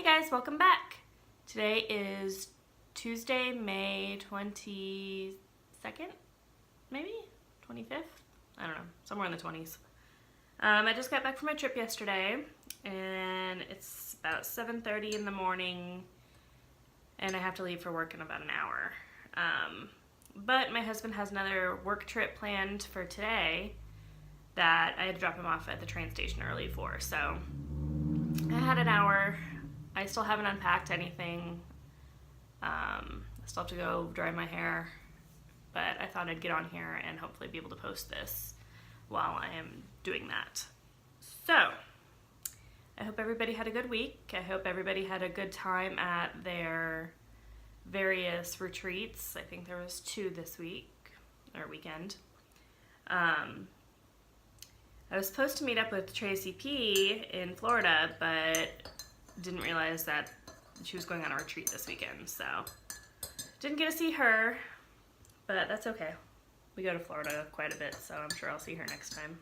Hey guys, welcome back. Today is Tuesday, May 22nd, maybe? 25th? I don't know, somewhere in the 20s. I just got back from my trip yesterday, and it's about 7:30 in the morning, and I have to leave for work in about an hour. But my husband has another work trip planned for today that I had to drop him off at the train station early for, so I had an hour. I still haven't unpacked anything. I still have to go dry my hair, but I thought I'd get on here and hopefully be able to post this while I am doing that. So, I hope everybody had a good week. I hope everybody had a good time at their various retreats. I think there was 2 this week, or weekend. I was supposed to meet up with Tracy P. in Florida, but didn't realize that she was going on a retreat this weekend, so didn't get to see her, but that's okay. We go to Florida quite a bit, so I'm sure I'll see her next time.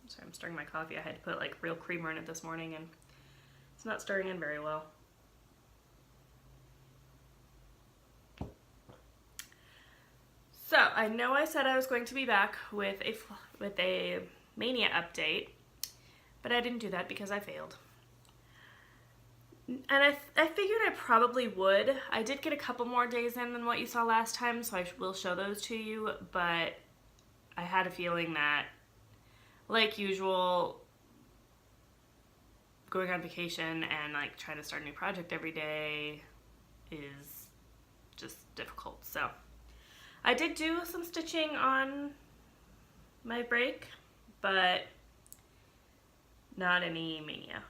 So I'm stirring my coffee. I had to put like real creamer in it this morning, and it's not stirring in very well. So I know I said I was going to be back with a Mania update, but I didn't do that because I failed. And I figured I probably would. I did get a couple more days in than what you saw last time, so I will show those to you, but I had a feeling that, like usual, going on vacation and like trying to start a new project every day is just difficult. So I did do some stitching on my break, but not any Mania.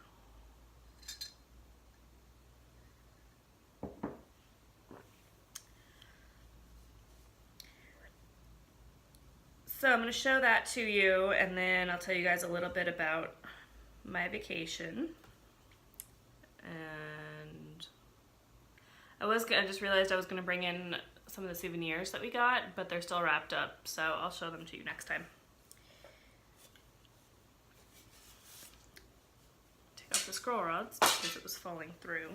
So I'm going to show that to you, and then I'll tell you guys a little bit about my vacation. And I just realized I was going to bring in some of the souvenirs that we got, but they're still wrapped up, so I'll show them to you next time. Take off the scroll rods because it was falling through.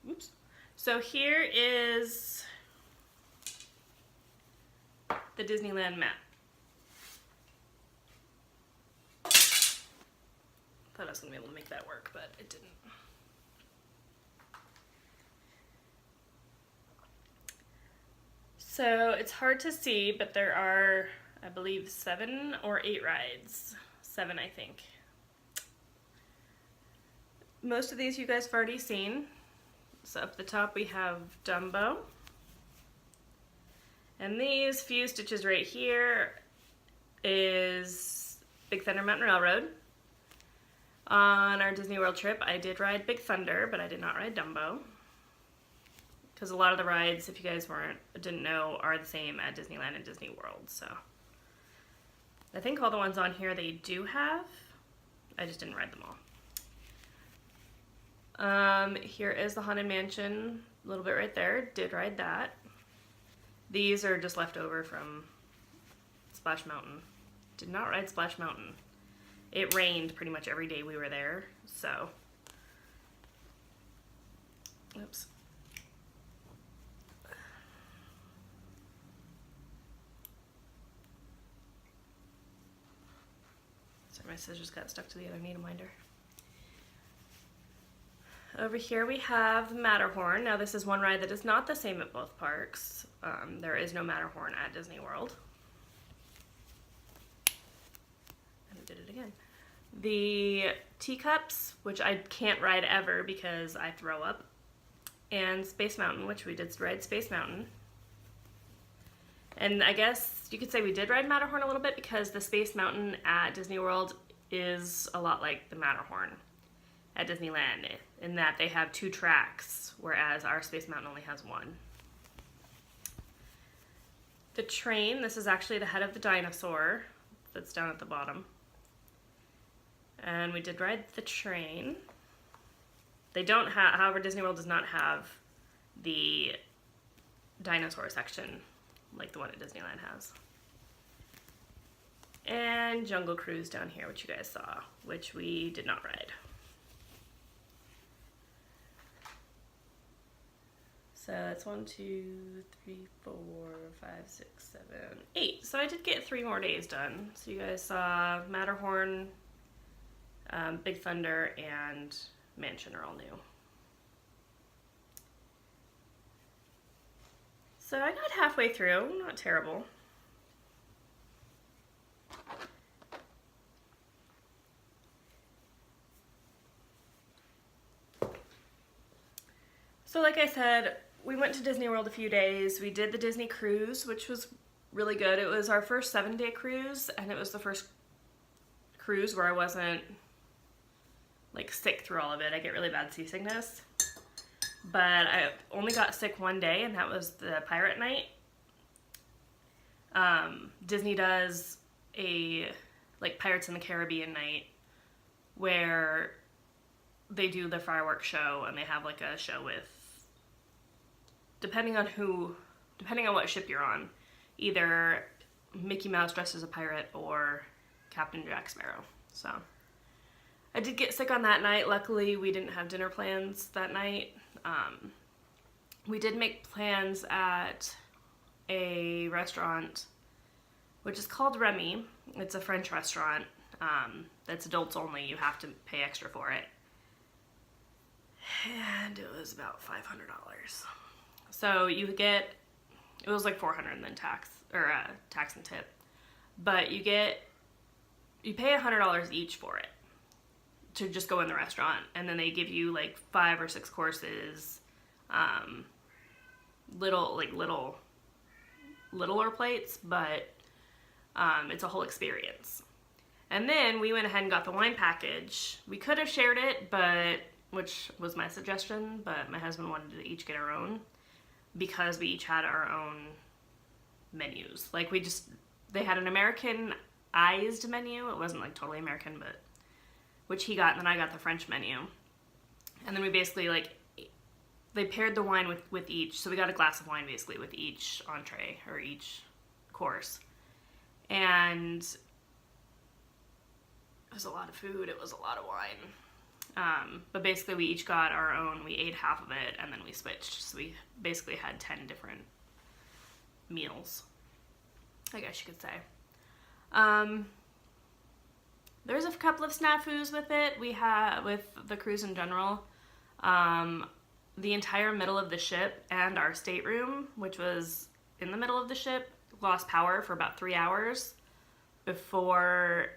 Oops. So here is the Disneyland map. Thought I was going to be able to make that work, but it didn't. So it's hard to see, but there are, I believe, 7 or 8 rides. 7, I think. Most of these you guys have already seen. So up the top we have Dumbo. And these few stitches right here is Big Thunder Mountain Railroad. On our Disney World trip, I did ride Big Thunder, but I did not ride Dumbo. Because a lot of the rides, if you guys didn't know, are the same at Disneyland and Disney World. So I think all the ones on here they do have. I just didn't ride them all. Here is the Haunted Mansion, a little bit right there. Did ride that. These are just left over from Splash Mountain. Did not ride Splash Mountain. It rained pretty much every day we were there, so. Oops. Sorry, my scissors got stuck to the other needle minder. Over here we have the Matterhorn. Now this is one ride that is not the same at both parks. There is no Matterhorn at Disney World. And I did it again. The teacups, which I can't ride ever because I throw up. And Space Mountain, which we did ride Space Mountain. And I guess you could say we did ride Matterhorn a little bit because the Space Mountain at Disney World is a lot like the Matterhorn at Disneyland, in that they have 2 tracks, whereas our Space Mountain only has 1. The train, this is actually the head of the dinosaur that's down at the bottom. And we did ride the train. They don't have, however, Disney World does not have the dinosaur section like the one at Disneyland has. and Jungle Cruise down here, which you guys saw, which we did not ride. So that's 1, 2, 3, 4, 5, 6, 7, 8. So I did get 3 more days done. So you guys saw Matterhorn, Big Thunder, and Mansion are all new. So I got halfway through, not terrible. So like I said, we went to Disney World a few days. We did the Disney cruise, which was really good. It was our first 7-day cruise, and it was the first cruise where I wasn't like sick through all of it. I get really bad seasickness. But I only got sick one day, and that was the pirate night. Disney does a like Pirates in the Caribbean night where they do the fireworks show, and they have like a show with, depending on what ship you're on, either Mickey Mouse dressed as a pirate or Captain Jack Sparrow. So I did get sick on that night. Luckily, we didn't have dinner plans that night. We did make plans at a restaurant which is called Remy. It's a French restaurant that's adults only. You have to pay extra for it. And it was about $500. So you get, it was like $400 and then tax and tip. But you pay $100 each for it to just go in the restaurant, and then they give you like 5 or 6 courses, littler plates, but it's a whole experience. And then we went ahead and got the wine package. We could have shared it, which was my suggestion, but my husband wanted to each get our own because we each had our own menus. Like they had an Americanized menu. It wasn't like totally American, but which he got, and then I got the French menu. And then we basically they paired the wine with each, so we got a glass of wine basically with each entree or each course. And it was a lot of food, it was a lot of wine. But basically we each got our own, we ate half of it, and then we switched. So we basically had 10 different meals, I guess you could say. There's a couple of snafus with it. We had with the cruise in general. The entire middle of the ship and our stateroom, which was in the middle of the ship, lost power for about 3 hours before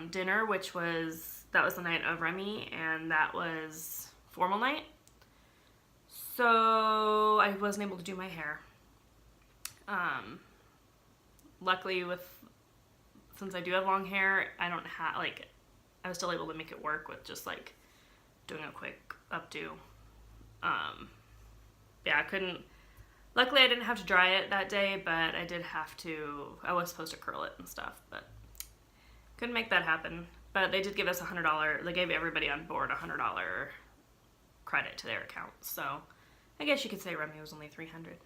dinner, that was the night of Remy, and that was formal night. So I wasn't able to do my hair. Luckily, since I do have long hair, I don't have, I was still able to make it work with just, doing a quick updo. Yeah, luckily I didn't have to dry it that day, but I was supposed to curl it and stuff, but couldn't make that happen. But they did give us they gave everybody on board $100 credit to their account, so I guess you could say Remy was only $300.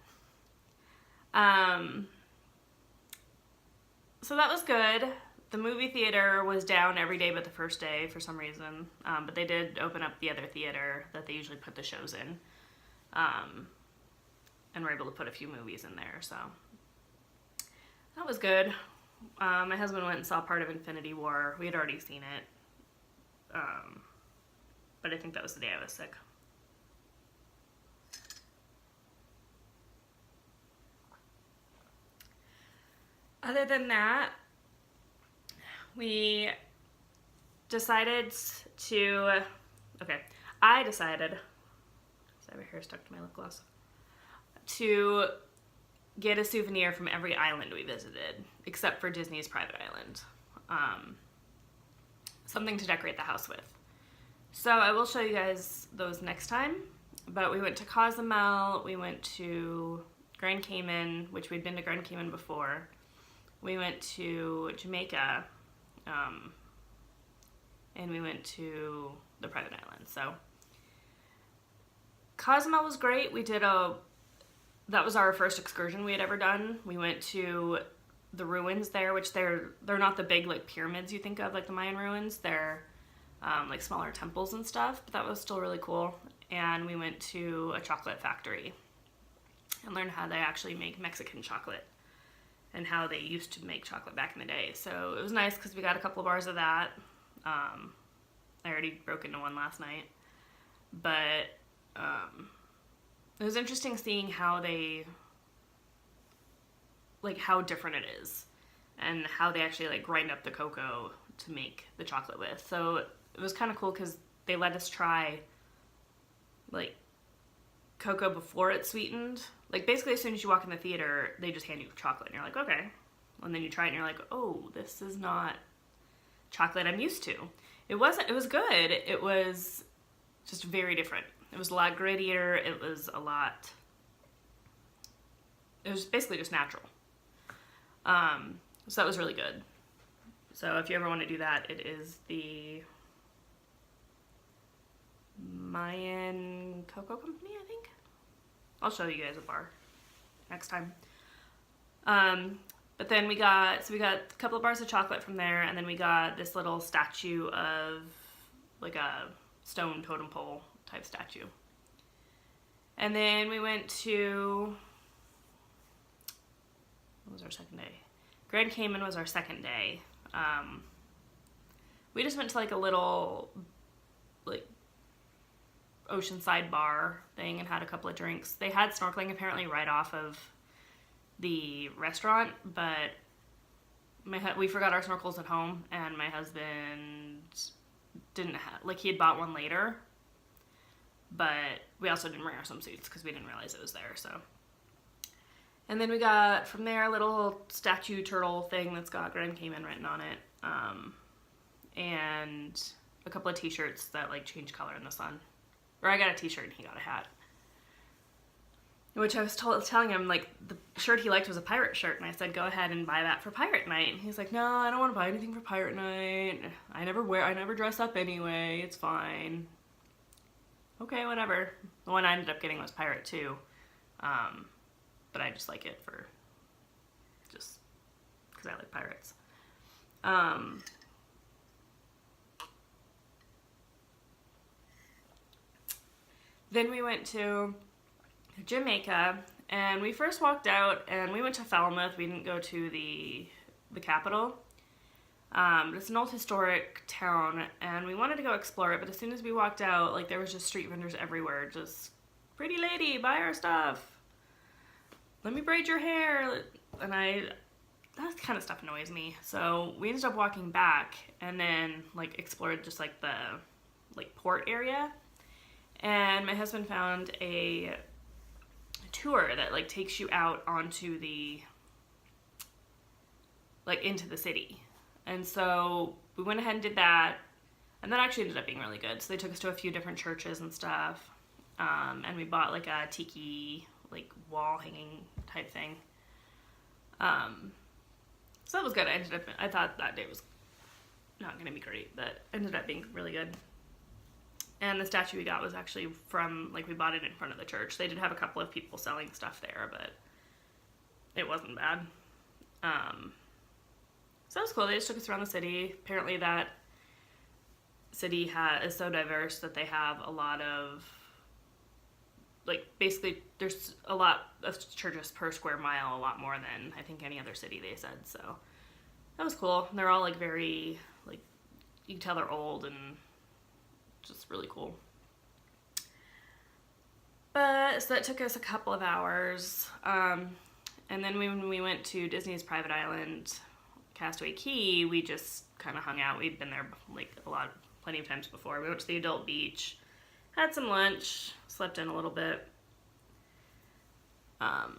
So that was good. The movie theater was down every day but the first day for some reason. But they did open up the other theater that they usually put the shows in. And were able to put a few movies in there, so that was good. My husband went and saw part of Infinity War. We had already seen it. But I think that was the day I was sick. Other than that, I decided, sorry, my hair stuck to my lip gloss, to get a souvenir from every island we visited, except for Disney's private island. Something to decorate the house with. So I will show you guys those next time, but we went to Cozumel, we went to Grand Cayman, which we'd been to Grand Cayman before. We went to Jamaica, and we went to the private island. So Cozumel was great. That was our first excursion we had ever done. We went to the ruins there, which they're not the big like pyramids you think of, like the Mayan ruins. They're like smaller temples and stuff, but that was still really cool. And we went to a chocolate factory and learned how they actually make Mexican chocolate and how they used to make chocolate back in the day. So it was nice because we got a couple of bars of that. I already broke into one last night, but it was interesting seeing how they, like how different it is and how they actually like grind up the cocoa to make the chocolate with. So it was kind of cool because they let us try like cocoa before it's sweetened. Like basically as soon as you walk in the theater, they just hand you chocolate and you're like, okay. And then you try it and you're like, oh, this is not chocolate I'm used to. It was good. It was just very different. It was a lot grittier. It was basically just natural. So that was really good. So if you ever want to do that, it is the Mayan Cocoa Company, I think. I'll show you guys a bar next time. But then we got a couple of bars of chocolate from there, and then we got this little statue of like a stone totem pole type statue. And then we went to, what was our second day? Grand Cayman was our second day. We just went to like a little like oceanside bar thing and had a couple of drinks. They had snorkeling apparently right off of the restaurant, but we forgot our snorkels at home, and my husband didn't have, like he had bought one later, but we also didn't bring our swimsuits because we didn't realize it was there, so. And then we got from there a little statue turtle thing that's got Grand Cayman written on it, and a couple of t-shirts that like change color in the sun. Or I got a t-shirt and he got a hat. Which I was telling him, like, the shirt he liked was a pirate shirt, and I said, go ahead and buy that for pirate night. And he's like, no, I don't want to buy anything for pirate night. I never dress up anyway. It's fine. Okay, whatever. The one I ended up getting was pirate too. But I just like it for, just because I like pirates. Then we went to Jamaica, and we first walked out and we went to Falmouth. We didn't go to the capital. It's an old historic town, and we wanted to go explore it, but as soon as we walked out, like there was just street vendors everywhere, just pretty lady, buy our stuff. Let me braid your hair. And that kind of stuff annoys me. So we ended up walking back and then like explored just like the like port area. And my husband found a tour that like takes you out onto the, like into the city. And so we went ahead and did that, and that actually ended up being really good. So they took us to a few different churches and stuff, and we bought like a tiki like wall hanging type thing. So that was good. I thought that day was not going to be great, but ended up being really good. And the statue we got was actually from, like, we bought it in front of the church. They did have a couple of people selling stuff there, but it wasn't bad. So that was cool. They just took us around the city. Apparently that city is so diverse that they have a lot of, like, basically there's a lot of churches per square mile, a lot more than I think any other city, they said. So that was cool. They're all, like, very, like, you can tell they're old and just really cool. But so that took us a couple of hours, and then when we went to Disney's private island, Castaway Cay, we just kind of hung out. We'd been there like plenty of times before. We went to the adult beach, had some lunch, slept in a little bit, but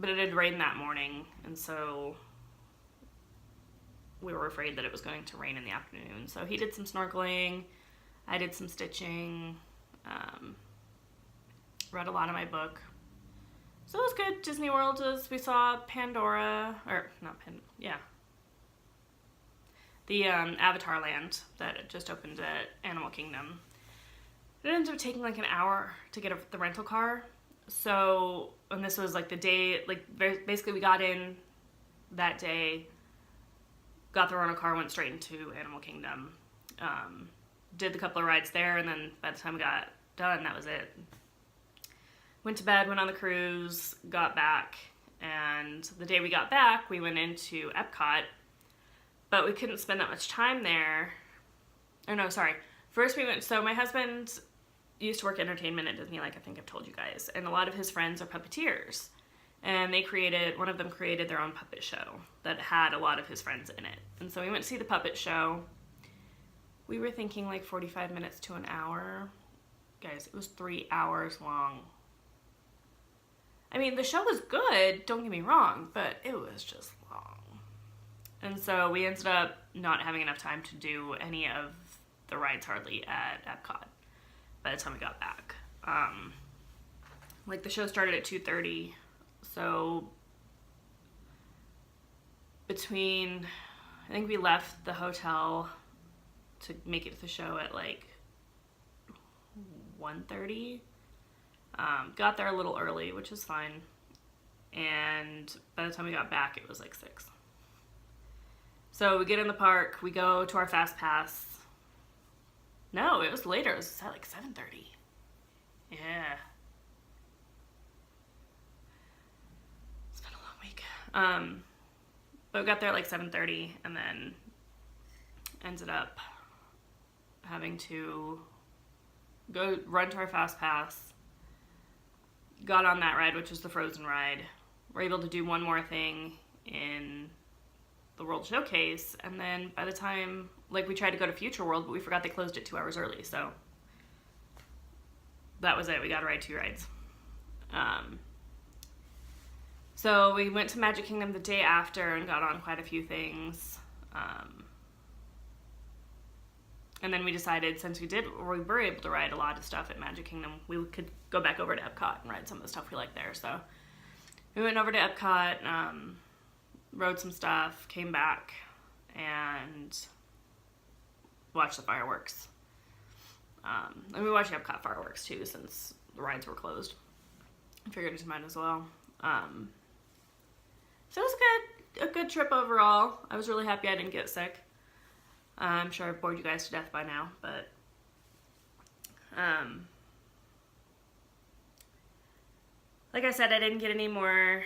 it had rained that morning, and so we were afraid that it was going to rain in the afternoon. So he did some snorkeling, I did some stitching, read a lot of my book. So it was good. Disney World we saw the Avatar Land that just opened at Animal Kingdom. It ended up taking like an hour to get the rental car. So, and this was like the day, like basically we got in that day, got the rental car, went straight into Animal Kingdom. Did the couple of rides there, and then by the time we got done, that was it. Went to bed, went on the cruise, got back, and the day we got back, we went into Epcot, but we couldn't spend that much time there. Oh no, sorry. First we went, so my husband used to work entertainment at Disney, like I think I've told you guys, and a lot of his friends are puppeteers. And one of them created their own puppet show that had a lot of his friends in it. And so we went to see the puppet show. We were thinking like 45 minutes to an hour. Guys, it was 3 hours long. I mean, the show was good, don't get me wrong, but it was just long. And so we ended up not having enough time to do any of the rides hardly at Epcot by the time we got back. Like the show started at 2:30, so I think we left the hotel to make it to the show at like 1:30. Got there a little early, which is fine. And by the time we got back, it was like 6. So we get in the park, we go to our Fast Pass. No, it was later. It was at like 7:30. Yeah. It's been a long week. But we got there at like 7:30 and then ended up having to go run to our Fast Pass. Got on that ride, which was the Frozen ride. We're able to do one more thing in the World Showcase, and then by the time, like, we tried to go to Future World, but we forgot they closed it 2 hours early, so that was it. We got to ride 2 rides. So we went to Magic Kingdom the day after and got on quite a few things. And then we decided, since we were able to ride a lot of stuff at Magic Kingdom, we could go back over to Epcot and ride some of the stuff we liked there. So we went over to Epcot, rode some stuff, came back, and watched the fireworks. And we watched Epcot fireworks too, since the rides were closed. I figured it might as well. So it was a good trip overall. I was really happy I didn't get sick. I'm sure I've bored you guys to death by now, but like I said, I didn't get any more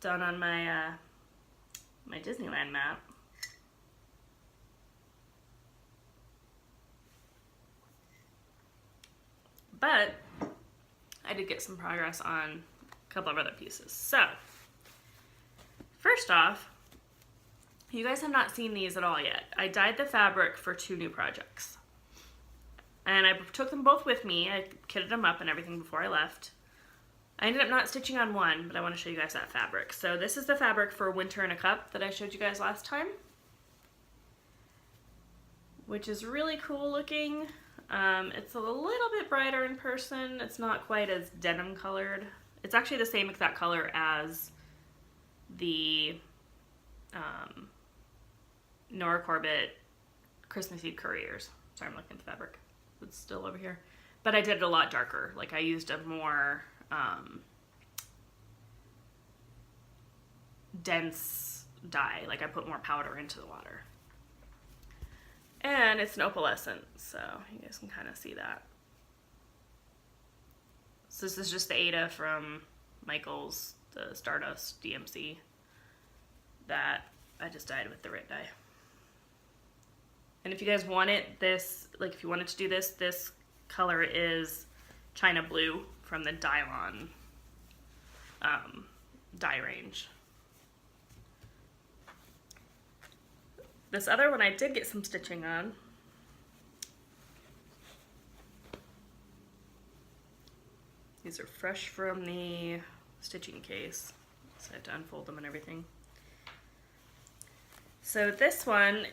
done on my my Disneyland map. But I did get some progress on a couple of other pieces. So, first off, you guys have not seen these at all yet. I dyed the fabric for 2 new projects. And I took them both with me. I kitted them up and everything before I left. I ended up not stitching on one, but I want to show you guys that fabric. So this is the fabric for Winter in a Cup that I showed you guys last time, which is really cool looking. It's a little bit brighter in person. It's not quite as denim colored. It's actually the same exact color as the Nora Corbett Christmas Eve Couriers. Sorry, I'm looking at the fabric. It's still over here. But I did it a lot darker. Like, I used a more dense dye. Like, I put more powder into the water. And it's an opalescent, so you guys can kind of see that. So this is just the Ada from Michaels, the Stardust DMC, that I just dyed with the Rit dye. And if you guys want it, if you wanted to do this color is China Blue from the Dylon dye range. This other one I did get some stitching on. These are fresh from the stitching case, so I have to unfold them and everything. So this one,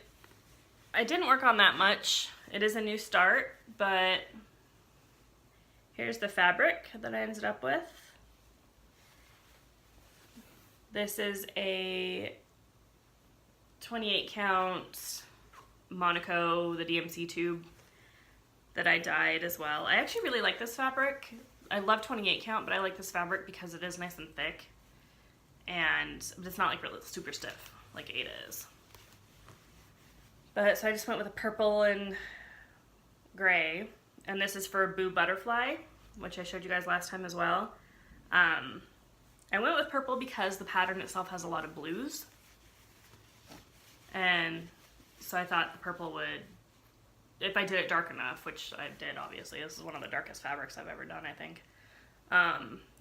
I didn't work on that much. It is a new start, but here's the fabric that I ended up with. This is a 28 count Monaco, the DMC tube that I dyed as well. I actually really like this fabric. I love 28 count, but I like this fabric because it is nice and thick. but it's not like really super stiff like Ada is. But so I just went with a purple and gray, and this is for Boo Butterfly, which I showed you guys last time as well. I went with purple because the pattern itself has a lot of blues, and so I thought the purple would, if I did it dark enough, which I did obviously, this is one of the darkest fabrics I've ever done, I think,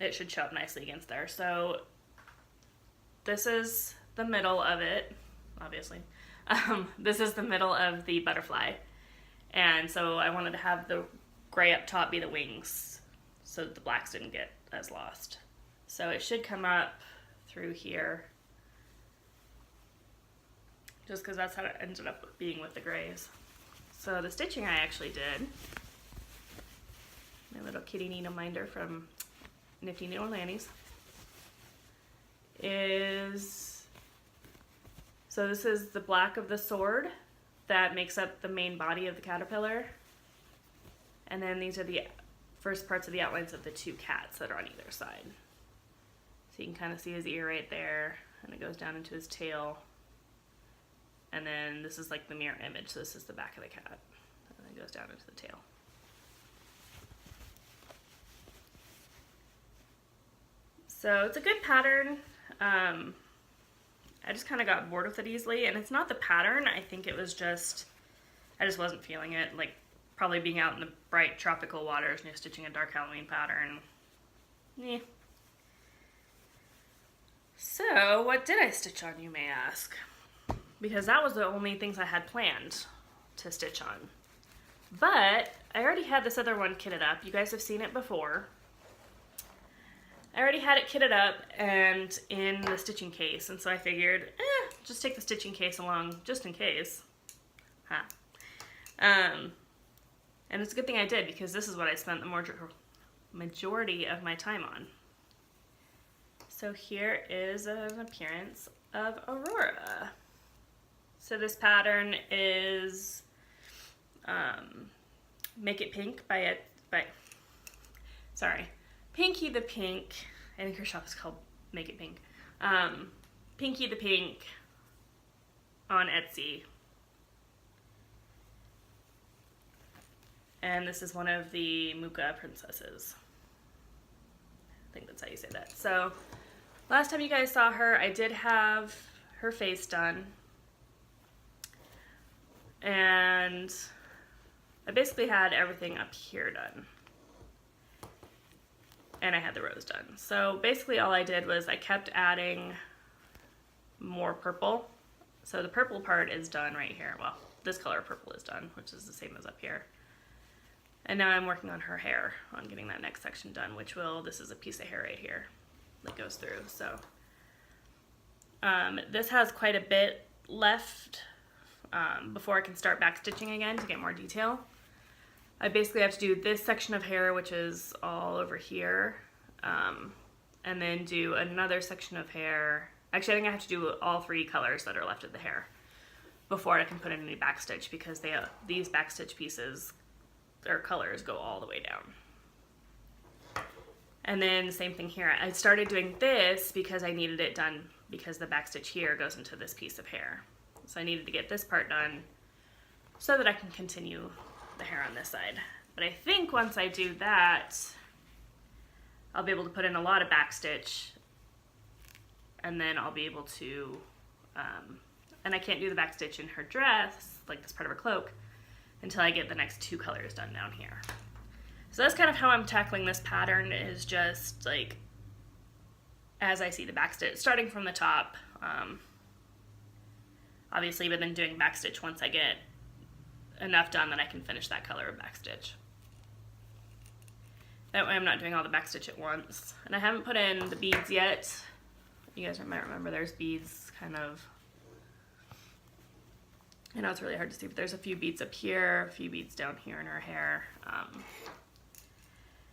it should show up nicely against there. So this is the middle of it, obviously. This is the middle of the butterfly, and so I wanted to have the gray up top be the wings so that the blacks didn't get as lost. So it should come up through here, just because that's how it ended up being with the grays. So the stitching I actually did, my little kitty needle minder from Nifty Needle Nannies, is, so this is the black of the sword that makes up the main body of the caterpillar, and then these are the first parts of the outlines of the two cats that are on either side. So you can kind of see his ear right there, and it goes down into his tail, and then this is like the mirror image, so this is the back of the cat, and then it goes down into the tail. So it's a good pattern. I just kind of got bored with it easily, and it's not the pattern, I think it was just, I just wasn't feeling it, like probably being out in the bright tropical waters and you're stitching a dark Halloween pattern. Eh. So what did I stitch on, you may ask? Because that was the only things I had planned to stitch on. But I already had this other one kitted up. You guys have seen it before. I already had it kitted up and in the stitching case, and so I figured, just take the stitching case along just in case. Huh. And it's a good thing I did, because this is what I spent the majority of my time on. So here is an appearance of Aurora. So this pattern is Make It Pink by Pinky the Pink. I think her shop is called Make It Pink. Pinky the Pink on Etsy. And this is one of the Muka princesses. I think that's how you say that. So last time you guys saw her, I did have her face done. And I basically had everything up here done. And I had the rose done. So basically all I did was I kept adding more purple. So the purple part is done right here. Well, this color purple is done, which is the same as up here. And now I'm working on her hair, on getting that next section done, which will, this is a piece of hair right here that goes through. So this has quite a bit left before I can start back stitching again to get more detail. I basically have to do this section of hair, which is all over here, and then do another section of hair. Actually, I think I have to do all three colors that are left of the hair before I can put in any backstitch, because these backstitch pieces or colors go all the way down. And then same thing here. I started doing this because I needed it done because the backstitch here goes into this piece of hair. So I needed to get this part done so that I can continue the hair on this side. But I think once I do that, I'll be able to put in a lot of backstitch, and then I'll be able to, and I can't do the backstitch in her dress, like this part of her cloak, until I get the next two colors done down here. So that's kind of how I'm tackling this pattern, is just like as I see the backstitch, starting from the top, obviously, but then doing backstitch once I get enough done that I can finish that color of backstitch. That way I'm not doing all the backstitch at once. And I haven't put in the beads yet. You guys might remember there's beads kind of, I know it's really hard to see, but there's a few beads up here, a few beads down here in her hair.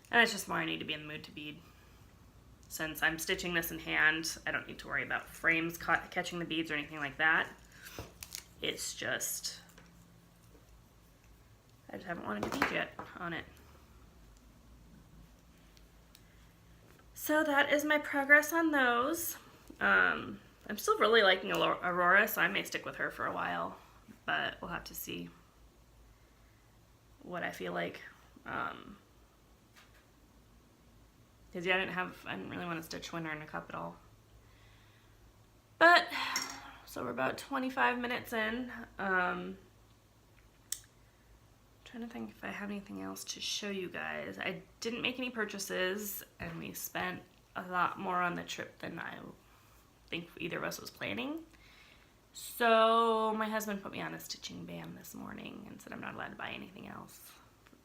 And it's just more I need to be in the mood to bead. Since I'm stitching this in hand, I don't need to worry about frames catching the beads or anything like that. It's just, I just haven't wanted to bead yet on it. So that is my progress on those. I'm still really liking Aurora, so I may stick with her for a while, but we'll have to see what I feel like. Because yeah, I didn't really want to stitch Winter in a Cup at all. But, so we're about 25 minutes in. Trying to think if I have anything else to show you guys. I didn't make any purchases, and we spent a lot more on the trip than I think either of us was planning. So my husband put me on a stitching ban this morning and said I'm not allowed to buy anything else,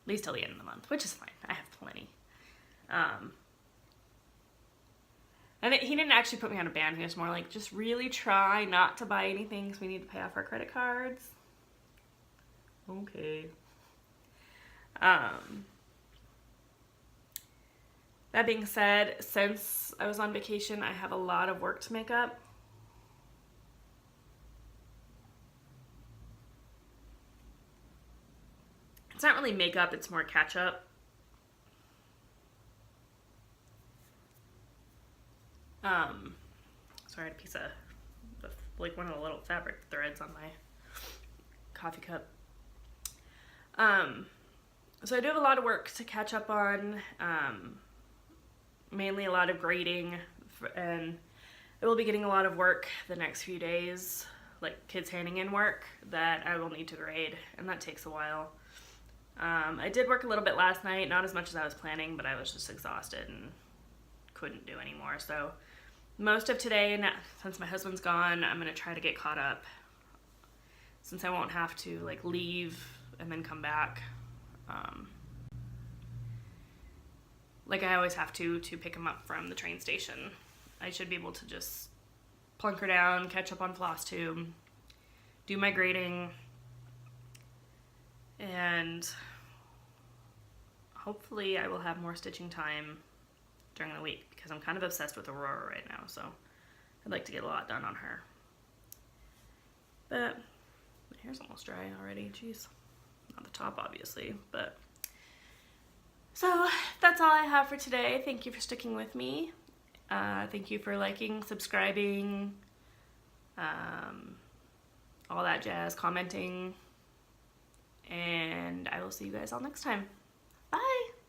at least till the end of the month, which is fine. I have plenty. And he didn't actually put me on a ban. He was more like, just really try not to buy anything because we need to pay off our credit cards. Okay. That being said, since I was on vacation, I have a lot of work to make up. It's not really makeup, it's more catch up. Sorry, I had a piece of, like one of the little fabric threads on my coffee cup. So I do have a lot of work to catch up on, mainly a lot of grading, and I will be getting a lot of work the next few days, like kids handing in work that I will need to grade, and that takes a while. I did work a little bit last night, not as much as I was planning, but I was just exhausted and couldn't do anymore. So most of today, since my husband's gone, I'm going to try to get caught up, since I won't have to like leave and then come back. Like I always have to pick him up from the train station. I should be able to just plunk her down, catch up on Flosstube, do my grading, and hopefully I will have more stitching time during the week, because I'm kind of obsessed with Aurora right now, so I'd like to get a lot done on her. But my hair's almost dry already, jeez. Not the top, obviously, but... So, that's all I have for today. Thank you for sticking with me. Thank you for liking, subscribing, all that jazz, commenting, and I will see you guys all next time. Bye!